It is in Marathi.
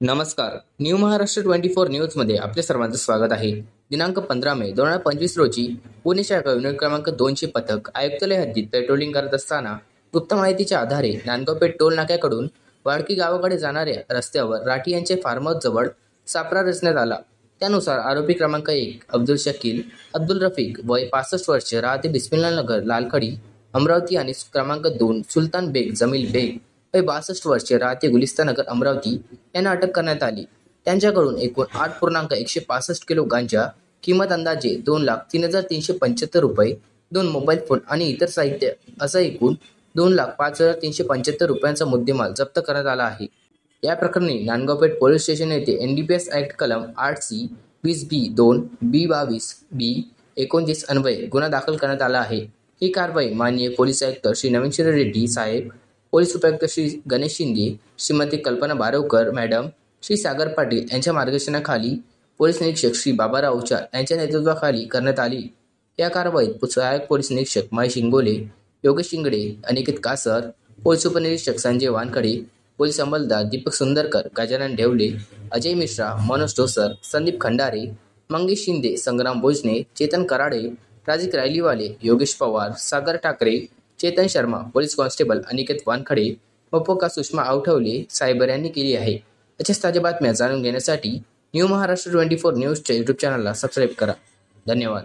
नमस्कार. न्यू महाराष्ट्र 24 न्यूजमध्ये आपले सर्वांचं स्वागत आहे. दिनांक 15 मे 2025 रोजी पुणे शाखा युनिट क्रमांक 2चे पथक आयुक्तालय हद्दीत पेट्रोलिंग करत असताना गुप्त माहितीच्या आधारे नांदगावपेठ टोल नाक्याकडून वाडकी गावाकडे जाणाऱ्या रस्त्यावर राठी यांचे फार्महाऊस जवळ सापळा रचण्यात आला. त्यानुसार आरोपी क्रमांक 1 अब्दुल शकील अब्दुल रफीक वय 65 वर्षे राहते बिस्मिल्ला नगर लालखडी अमरावती आणि क्रमांक 2 सुलतान बेग जमील बेग वय 62 वर्षे राहते गुलिस्तानगर अमरावती यांना अटक करण्यात आली. त्यांच्याकडून एकूण 8.165 किलो गांजा, किंमत अंदाजे 2,03,375 रुपये, 2 मोबाईल फोन आणि इतर साहित्य असं एकूण 2,05,375 रुपयांचा मुद्देमाल जप्त करण्यात आला आहे. या प्रकरणी नांदगावपेठ पोलीस स्टेशन येथे NDPS ॲक्ट कलम 8C 20B2 B22B 29 अन्वये गुन्हा दाखल करण्यात आला आहे. ही कारवाई माननीय पोलीस आयुक्त श्री नवीन रेड्डी साहेब, पोलीस उपायुक्त श्री गणेश शिंदे, श्रीमती कल्पना बारवकर मॅडम, श्री सागर पाटील यांच्या मार्गदर्शनाखाली पोलीस निरीक्षक श्री बाबाराव उचार यांच्या नेतृत्वाखाली करण्यात आली. या कारवाईत सहाय्यक पोलीस निरीक्षक महेश इंगोले, योगेश शिंगडे, अनिकेत कासर, पोलीस उपनिरीक्षक संजय वानखडे, पोलीस अंमलदार दीपक सुंदरकर, गजानन ढेवले, अजय मिश्रा, मनोज डोसर, संदीप खंडारे, मंगेश शिंदे, संग्राम भोजने, चेतन कराडे, राजिक रायलीवाले, योगेश पवार, सागर ठाकरे, चेतन शर्मा, पोलीस कॉन्स्टेबल अनिकेत वानखडे व पोका सुषमा आवठवले सायबर यांनी केली आहे. अशाच ताज्या बातम्या जाणून घेण्यासाठी न्यू महाराष्ट्र 24 न्यूजच्या YouTube चॅनलला सबस्क्राईब करा. धन्यवाद.